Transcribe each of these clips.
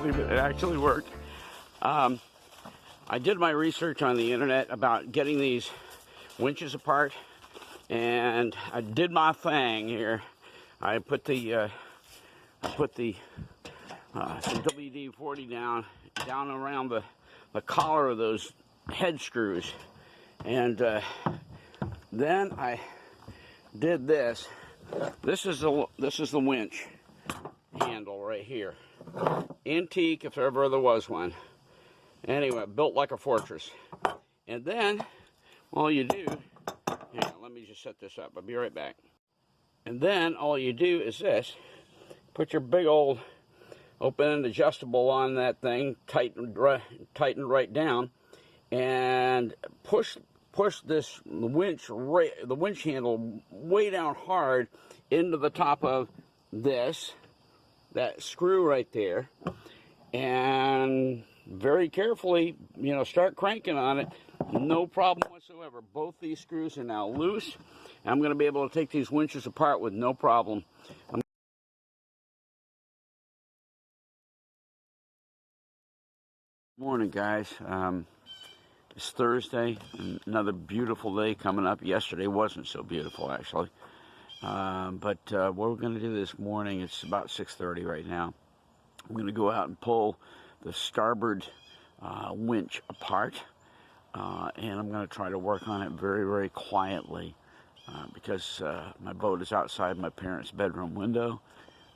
believe it actually worked. I did my research on the internet about getting these winches apart, and I did my thing here. I put the some WD-40 down around the collar of those head screws, and then I did this. This is the winch handle right here. Antique, if ever there was one. Anyway, built like a fortress. And then all you do, hang on, let me just set this up. I'll be right back. And then all you do is this. Put your big old open-end adjustable on that thing, tighten right down, and push this winch the winch handle way down hard into the top of that screw right there, and very carefully, start cranking on it. No problem whatsoever. Both these screws are now loose. I'm going to be able to take these winches apart with no problem. Morning, guys. It's Thursday, another beautiful day coming up. Yesterday wasn't so beautiful, actually. But what we're going to do this morning, it's about 6:30 right now. I'm going to go out and pull the starboard winch apart, and I'm going to try to work on it very, very quietly because my boat is outside my parents' bedroom window.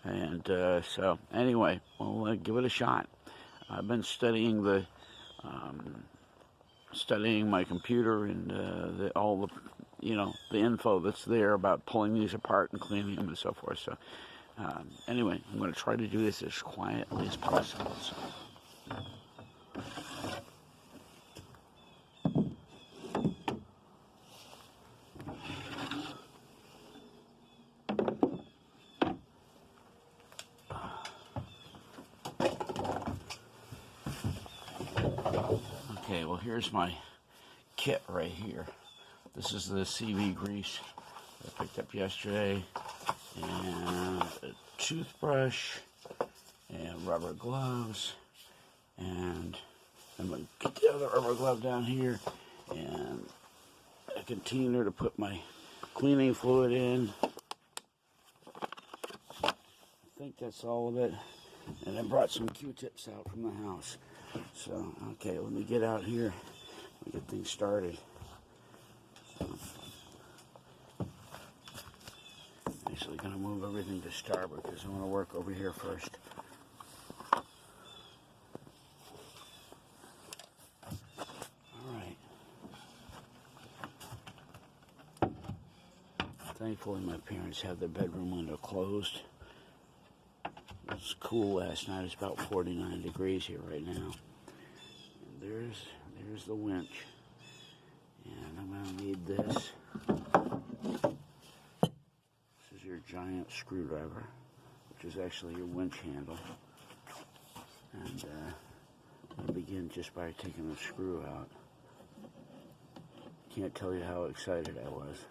And so anyway, we'll give it a shot. I've been studying my computer and all the info that's there about pulling these apart and cleaning them and so forth. So anyway, I'm going to try to do this as quietly as possible. So. Okay, well, here's my kit right here. This is the CV grease I picked up yesterday, and a toothbrush, and rubber gloves, and I'm going to get the other rubber glove down here, and a container to put my cleaning fluid in. I think that's all of it. And I brought some Q-tips out from the house. So, okay, let me get out here and get things started. So, actually going to move everything to starboard because I want to work over here first. Alright. Thankfully my parents have their bedroom window closed. It was cool last night. It's about 49 degrees here right now. And there's the winch. And I'm going to need this. This is your giant screwdriver, which is actually your winch handle. And I'll begin just by taking the screw out. Can't tell you how excited I was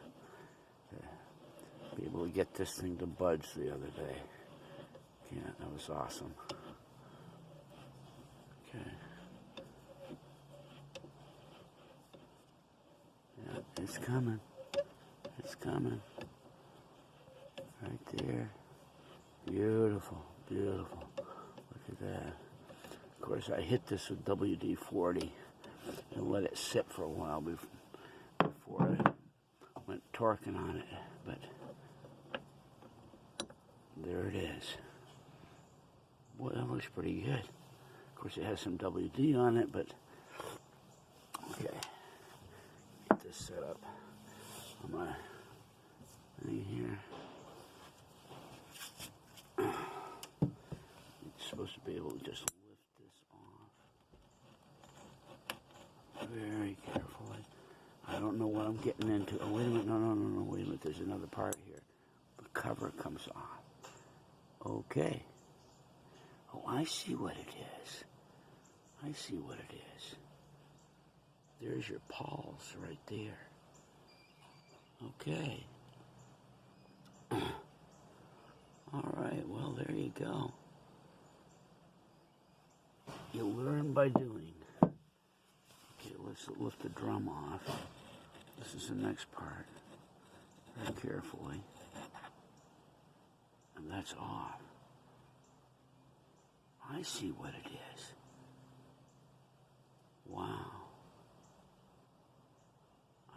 to be able to get this thing to budge the other day. Yeah, that was awesome. Okay. Yeah, it's coming. It's coming. Right there. Beautiful, beautiful. Look at that. Of course, I hit this with WD-40 and let it sit for a while before I went torquing on it. But there it is. Boy, that looks pretty good. Of course, it has some WD on it, but okay. Get this set up on my thing here. It's supposed to be able to just lift this off very carefully. I don't know what I'm getting into. Oh, wait a minute. No, wait a minute. There's another part here. The cover comes off. Okay. Oh, I see what it is. I see what it is. There's your pulse right there. Okay. All right, well, there you go. You learn by doing. Okay, let's lift the drum off. This is the next part. Very carefully. And that's off. I see what it is. Wow.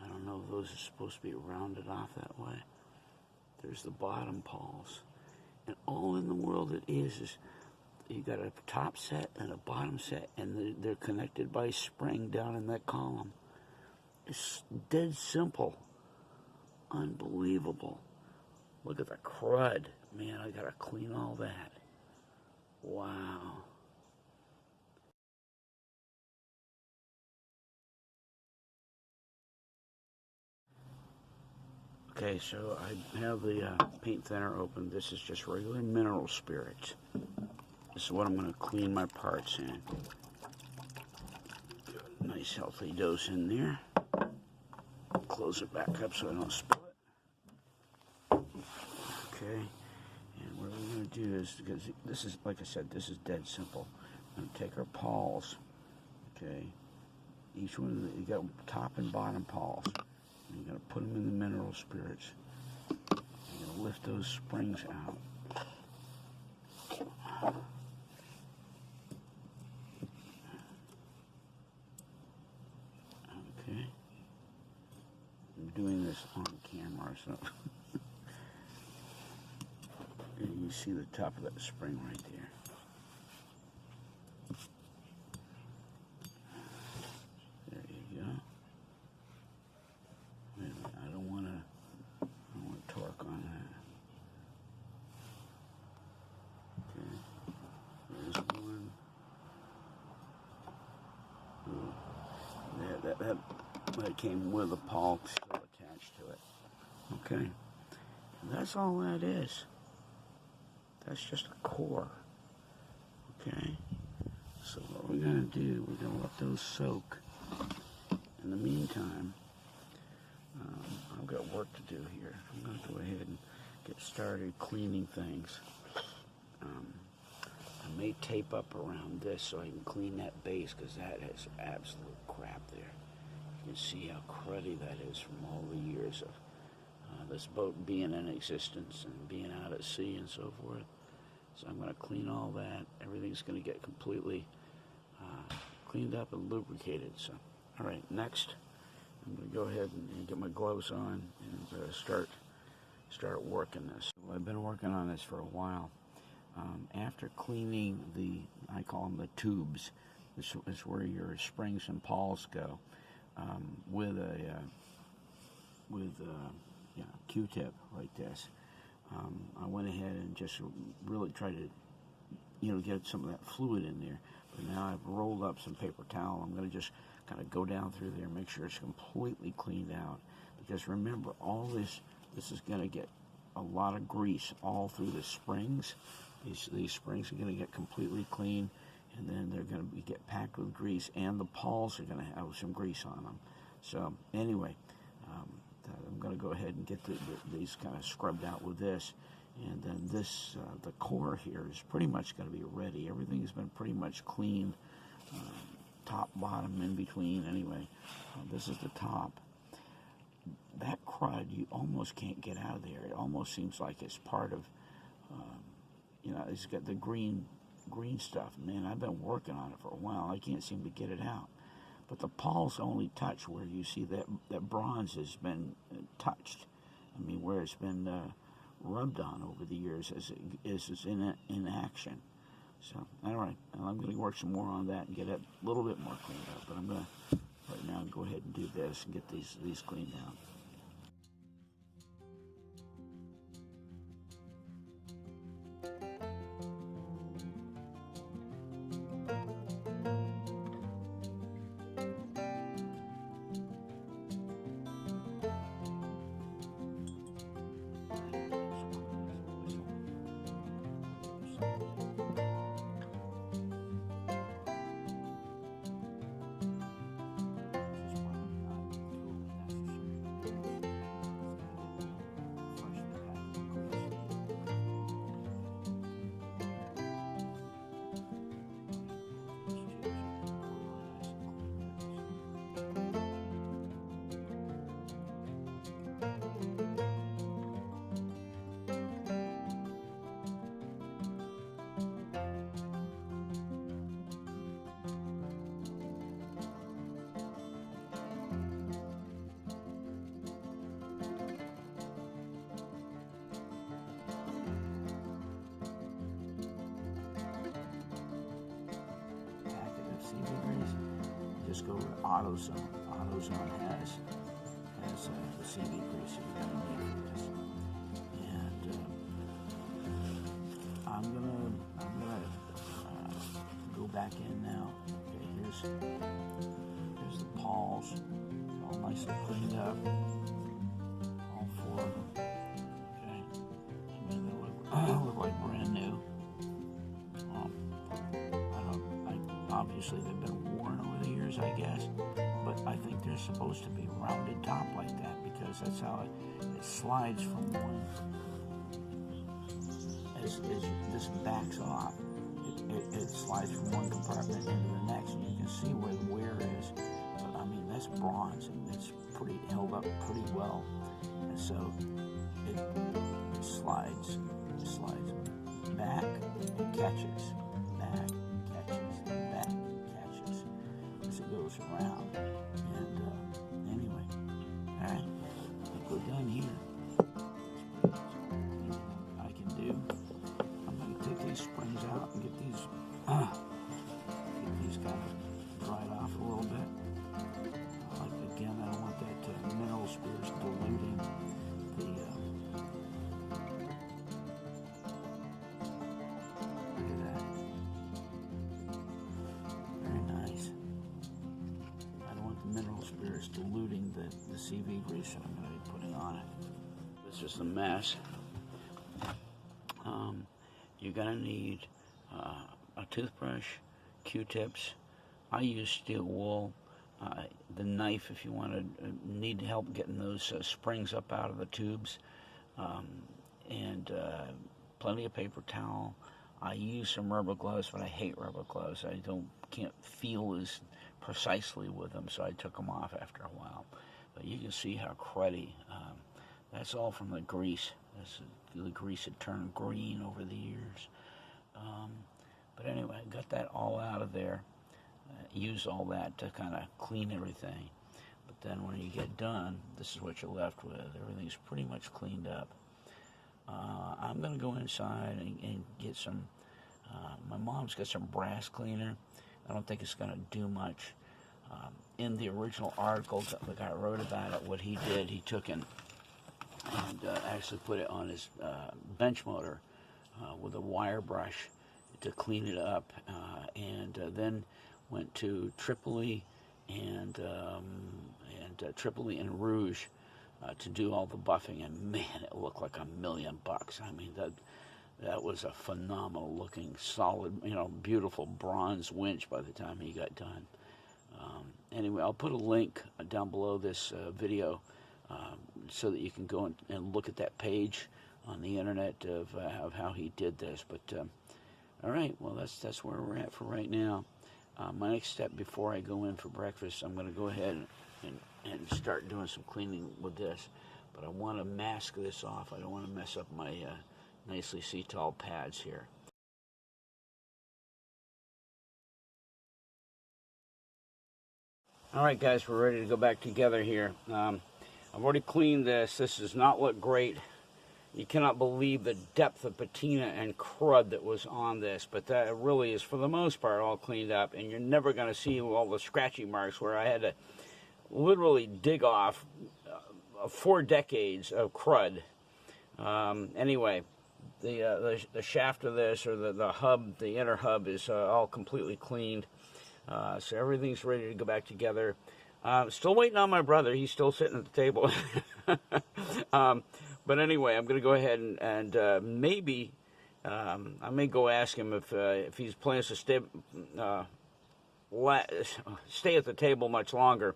I don't know if those are supposed to be rounded off that way. There's the bottom pawls. And all in the world it is you got a top set and a bottom set, and they're connected by spring down in that column. It's dead simple. Unbelievable. Look at the crud. Man, I gotta clean all that. Wow. Okay, so I have the paint thinner open. This is just regular mineral spirits. This is what I'm going to clean my parts in. Nice healthy dose in there. Close it back up so I don't spill it. Okay, and what we're going to do is, because this is, like I said, this is dead simple. I'm going to take our pawls, okay, each one, you got top and bottom pawls. You're going to put them in the mineral spirits. You're going to lift those springs out. Okay. I'm doing this on camera, so you see the top of that spring right there. There you go. Wait a minute, I don't want to torque on that. Okay. There's one. Ooh. There, that came with a pawl still attached to it. Okay. And that's all that is. That's just a core. Okay. So what we're going to do, we're going to let those soak. In the meantime, I've got work to do here. I'm going to go ahead and get started cleaning things. I may tape up around this so I can clean that base, because that has absolute crap there. You can see how cruddy that is from all the years of this boat being in existence and being out at sea and so forth. So I'm going to clean all that. Everything's going to get completely cleaned up and lubricated. So, all right, next, I'm going to go ahead and get my gloves on and start working this. Well, I've been working on this for a while. After cleaning I call them the tubes, which is where your springs and pawls go, with a Q-tip like this, I went ahead and just really tried to, get some of that fluid in there. But now I've rolled up some paper towel. I'm going to just kind of go down through there and make sure it's completely cleaned out. Because remember, all this is going to get a lot of grease all through the springs. These springs are going to get completely clean, and then they're going to get packed with grease, and the pawls are going to have some grease on them. So anyway, I'm going to go ahead and get these kind of scrubbed out with this, and then this, the core here is pretty much going to be ready. Everything's been pretty much cleaned, top, bottom, in between. Anyway, this is the top. That crud, you almost can't get out of there. It almost seems like it's part of, it's got the green stuff. Man, I've been working on it for a while. I can't seem to get it out. But the pawls only touch where you see that bronze has been touched. I mean, where it's been rubbed on over the years as it's in action. So, all right, I'm going to work some more on that and get it a little bit more cleaned up. But I'm going to, right now, go ahead and do this and get these cleaned out. let's go over to AutoZone. AutoZone has the CV grease that you're gonna need for this. And I'm gonna go back in now. Okay, here's the pawls, all nicely cleaned up, all four of them. Okay, I mean they look like brand new. Obviously they've been worn over the years, I guess, but I think they're supposed to be rounded top like that because that's how it slides from one. As this backs off, it slides from one compartment into the next, and you can see where the wear is. But I mean, that's bronze, and it's held up pretty well, and so it slides back and catches, back, catches, back, catches as it goes around. And anyway, all right, I think we're done here. I can do. I'm going to take these springs out and get these kind of dried off a little bit. Like again, I don't want that mineral spirits diluting the. Look at that. Very nice. I don't want the mineral spirits diluting the CV grease that I'm going to be putting on it. This is a mess. You're going to need a toothbrush, Q-tips. I use steel wool. The knife, if you want to need help getting those springs up out of the tubes, and plenty of paper towel. I use some rubber gloves, but I hate rubber gloves. I can't feel as precisely with them, so I took them off after a while. But you can see how cruddy. That's all from the grease. The grease had turned green over the years. But anyway, I got that all out of there. Use all that to kind of clean everything. But then when you get done, this is what you're left with. Everything's pretty much cleaned up. I'm going to go inside and get some, my mom's got some brass cleaner. I don't think it's going to do much. In the original article that the guy wrote about it, what he did, he took and actually put it on his bench motor with a wire brush to clean it up, and then went to Tripoli and Rouge to do all the buffing, and man, it looked like $1,000,000. I mean, that was a phenomenal looking, solid, beautiful bronze winch by the time he got done. Anyway, I'll put a link down below this video so that you can go and look at that page on the internet of how he did this. But all right, well, that's where we're at for right now. My next step before I go in for breakfast, I'm going to go ahead and start doing some cleaning with this. But I want to mask this off. I don't want to mess up my nicely see-tall pads here. All right, guys, we're ready to go back together here. I've already cleaned this. This does not look great. You cannot believe the depth of patina and crud that was on this, but that really is, for the most part, all cleaned up, and you're never going to see all the scratchy marks where I had to literally dig off 4 decades of crud. Anyway, the shaft of this, or the hub, the inner hub, is all completely cleaned, so everything's ready to go back together. Still waiting on my brother. He's still sitting at the table. But anyway, I'm going to go ahead and maybe I may go ask him if he's plans to stay at the table much longer.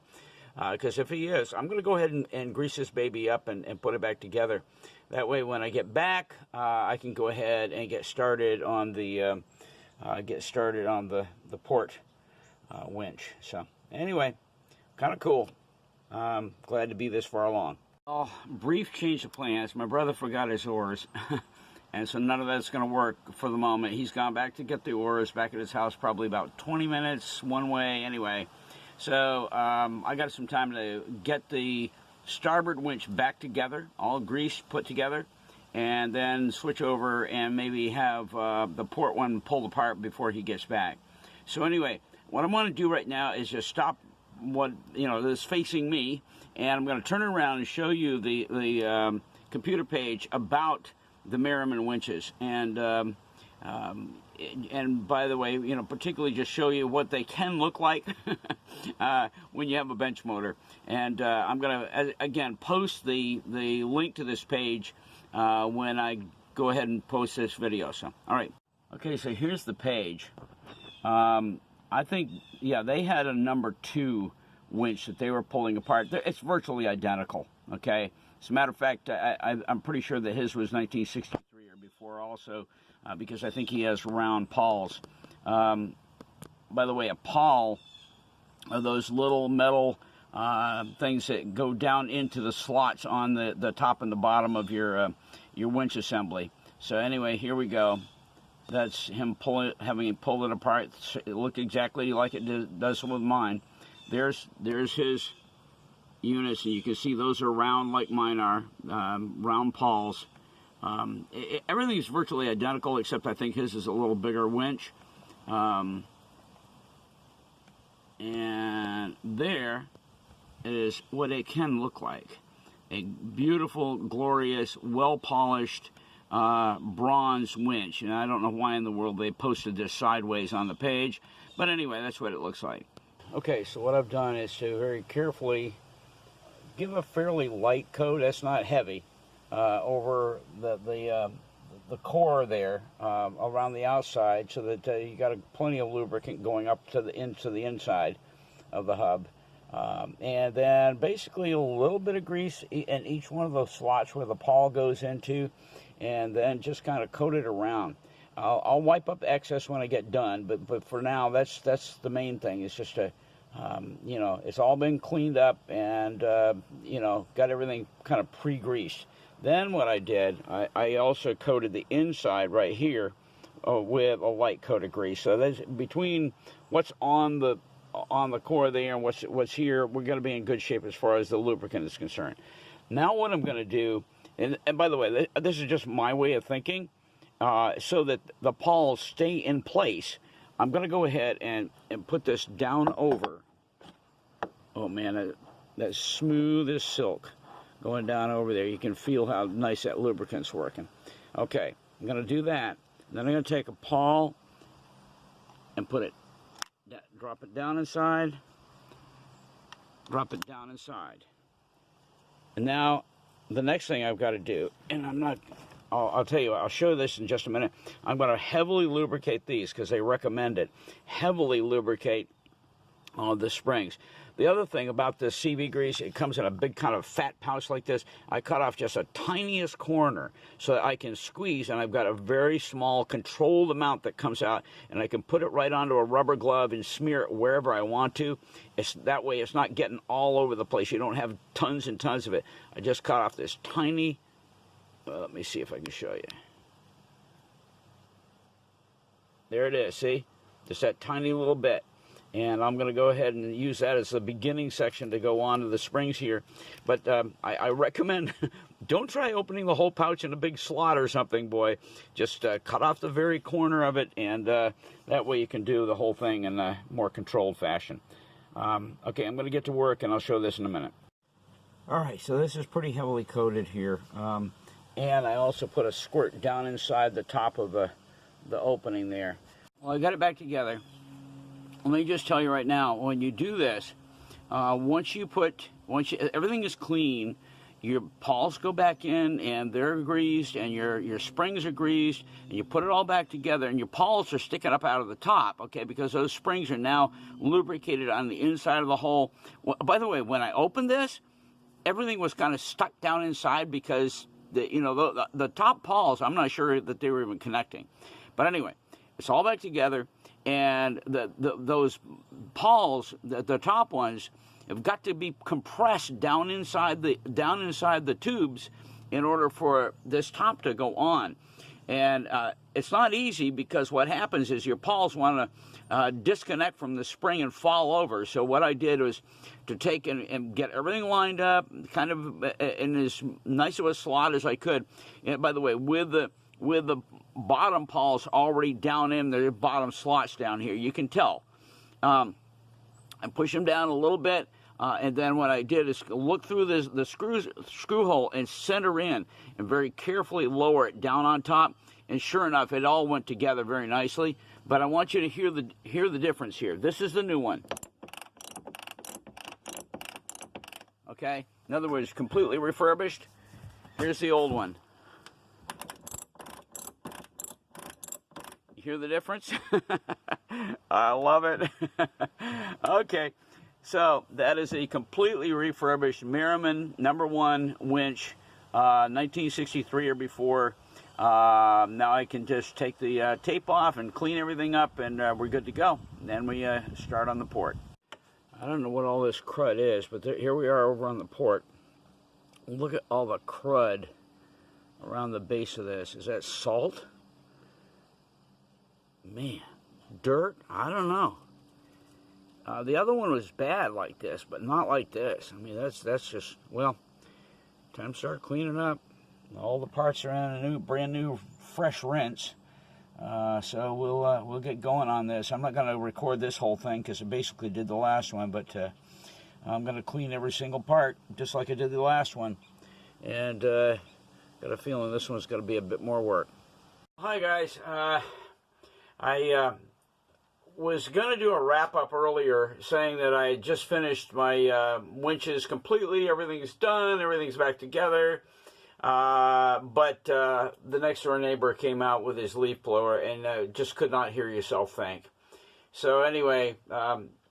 Because if he is, I'm going to go ahead and grease this baby up and put it back together. That way, when I get back, I can go ahead and get started on the port winch. So anyway, kind of cool. Glad to be this far along. Oh, brief change of plans. My brother forgot his oars, and so none of that's going to work for the moment. He's gone back to get the oars back at his house, probably about 20 minutes one way anyway. So I got some time to get the starboard winch back together, all greased, put together, and then switch over and maybe have the port one pulled apart before he gets back. So anyway, what I want to do right now is just stop that's facing me, and I'm going to turn it around and show you the computer page about the Merriman winches, and by the way, particularly just show you what they can look like when you have a bench motor. And I'm going to again post the link to this page when I go ahead and post this video. So, all right. Okay, so here's the page. I think, yeah, they had a number 2 winch that they were pulling apart. It's virtually identical, okay? As a matter of fact, I'm pretty sure that his was 1963 or before also, because I think he has round pawls. By the way, a pawl are those little metal things that go down into the slots on the top and the bottom of your winch assembly. So anyway, here we go. That's him having him pull it apart. It looked exactly like it does with mine. There's his units, and you can see those are round like mine are, round pawls. Everything's virtually identical, except I think his is a little bigger winch. And there is what it can look like. A beautiful, glorious, well-polished bronze winch. And I don't know why in the world they posted this sideways on the page, but anyway, that's what it looks like. Okay, so what I've done is to very carefully give a fairly light coat, that's not heavy, over the core there, around the outside, so that you got plenty of lubricant going up to the inside of the hub. And then basically a little bit of grease in each one of those slots where the pawl goes into, and then just kind of coat it around. I'll wipe up the excess when I get done, but for now, that's the main thing. It's just it's all been cleaned up and got everything kind of pre-greased. Then what I did, I also coated the inside right here with a light coat of grease. So that's between what's on the core there and what's here, we're going to be in good shape as far as the lubricant is concerned. Now what I'm going to do, and by the way, this is just my way of thinking, so that the pawls stay in place, I'm going to go ahead and put this down over. Oh man, that's smooth as silk going down over there. You can feel how nice that lubricant's working. Okay, I'm going to do that. Then I'm going to take a pawl and drop it down inside, drop it down inside. And now the next thing I've got to do, and I'll tell you, I'll show this in just a minute. I'm going to heavily lubricate these because they recommend it. Heavily lubricate the springs. The other thing about this CV grease, it comes in a big kind of fat pouch like this. I cut off just a tiniest corner so that I can squeeze, and I've got a very small controlled amount that comes out, and I can put it right onto a rubber glove and smear it wherever I want to. That way it's not getting all over the place. You don't have tons and tons of it. I just cut off this tiny, let me see if I can show you. There it is, see? Just that tiny little bit. And I'm going to go ahead and use that as the beginning section to go on to the springs here. But I recommend, don't try opening the whole pouch in a big slot or something, boy. Just cut off the very corner of it, and that way you can do the whole thing in a more controlled fashion. Okay, I'm going to get to work, and I'll show this in a minute. All right, so this is pretty heavily coated here. And I also put a squirt down inside the top of the opening there. Well, I got it back together. Let me just tell you right now, when you do this, once everything is clean, your pawls go back in and they're greased, and your springs are greased, and you put it all back together, and your pawls are sticking up out of the top, okay, because those springs are now lubricated on the inside of the hole. Well, by the way, when I opened this, everything was kind of stuck down inside because the top pawls, I'm not sure that they were even connecting. But anyway, it's all back together. And those pawls, the top ones, have got to be compressed down inside the tubes in order for this top to go on. And it's not easy, because what happens is your pawls want to disconnect from the spring and fall over. So what I did was to take and get everything lined up, kind of in as nice of a slot as I could. And by the way, with the bottom pawls already down in the bottom slots down here, you can tell. I I push them down a little bit, and then what I did is look through the screw hole and center in, and very carefully lower it down on top. And sure enough, it all went together very nicely. But I want you to hear the difference here. This is the new one. Okay, in other words, completely refurbished. Here's the old one. You hear the difference? I love it. Okay, so that is a completely refurbished Merriman #1 winch, 1963 or before. Now I can just take the tape off and clean everything up, and we're good to go. Then we start on the port. I don't know what all this crud is, but here we are over on the port. Look at all the crud around the base of this. Is that salt? Man, dirt? I don't know. The other one was bad like this, but not like this. I mean, that's just, well, time to start cleaning up. All the parts are in a brand new, fresh rinse. So we'll get going on this. I'm not going to record this whole thing because I basically did the last one, but I'm going to clean every single part just like I did the last one. And got a feeling this one's going to be a bit more work. Hi guys. I was going to do a wrap-up earlier saying that I just finished my winches completely. Everything's done. Everything's back together. But the next door neighbor came out with his leaf blower and just could not hear yourself think. So anyway,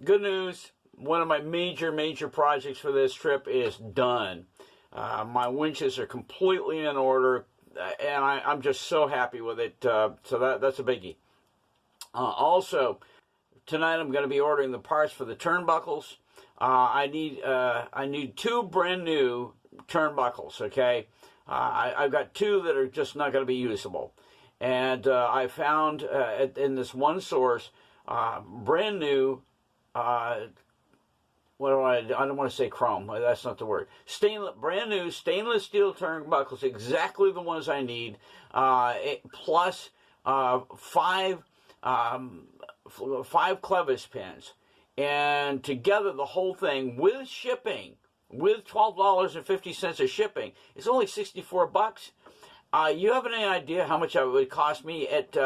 good news. One of my major projects for this trip is done. My winches are completely in order, and I'm just so happy with it. So that's a biggie. Also, tonight I'm going to be ordering the parts for the turnbuckles. I need 2 brand new turnbuckles. Okay. I've got 2 that are just not going to be usable. And I found in this one source, brand new, I don't want to say chrome, that's not the word. Brand new stainless steel turnbuckles, exactly the ones I need, plus 5 clevis pins. And together the whole thing with shipping, with $12.50 of shipping, it's only $64. You have any idea how much it would cost me at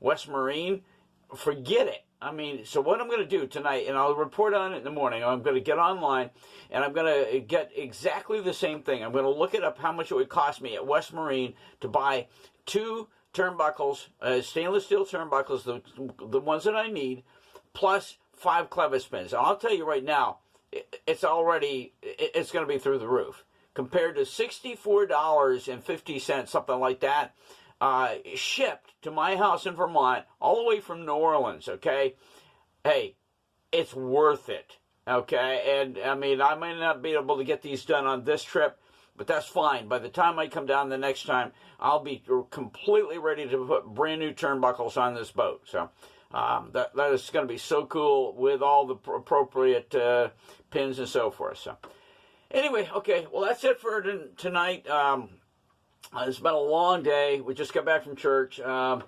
West Marine? Forget it. I mean, so what I'm going to do tonight, and I'll report on it in the morning, I'm going to get online, and I'm going to get exactly the same thing. I'm going to look it up how much it would cost me at West Marine to buy 2 turnbuckles, stainless steel turnbuckles, the ones that I need, plus 5 clevis pins. And I'll tell you right now, it's going to be through the roof. Compared to $64.50, something like that, shipped to my house in Vermont, all the way from New Orleans, okay? Hey, it's worth it, okay? And, I mean, I may not be able to get these done on this trip, but that's fine. By the time I come down the next time, I'll be completely ready to put brand new turnbuckles on this boat. So that is going to be so cool with all the appropriate pins and so forth. So anyway, okay, well, that's it for tonight. It's been a long day. We just got back from church. Hey,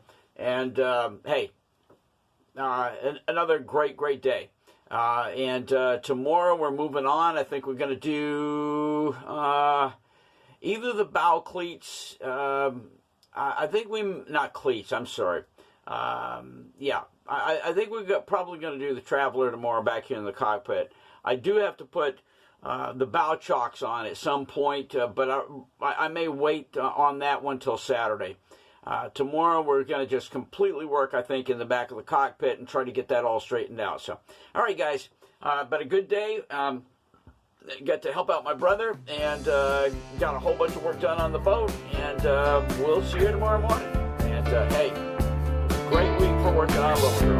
another great day. Tomorrow we're moving on. I think we're going to do either the bow cleats. I think not cleats, I'm sorry. Yeah, I think we're probably going to do the Traveler tomorrow back here in the cockpit. I do have to put the bow chocks on at some point, but I may wait on that one till Saturday. Tomorrow we're going to just completely work, I think, in the back of the cockpit and try to get that all straightened out. So, all right, guys, but a good day. Got to help out my brother and got a whole bunch of work done on the boat, and we'll see you tomorrow morning. And, hey, great week for working on a little girl.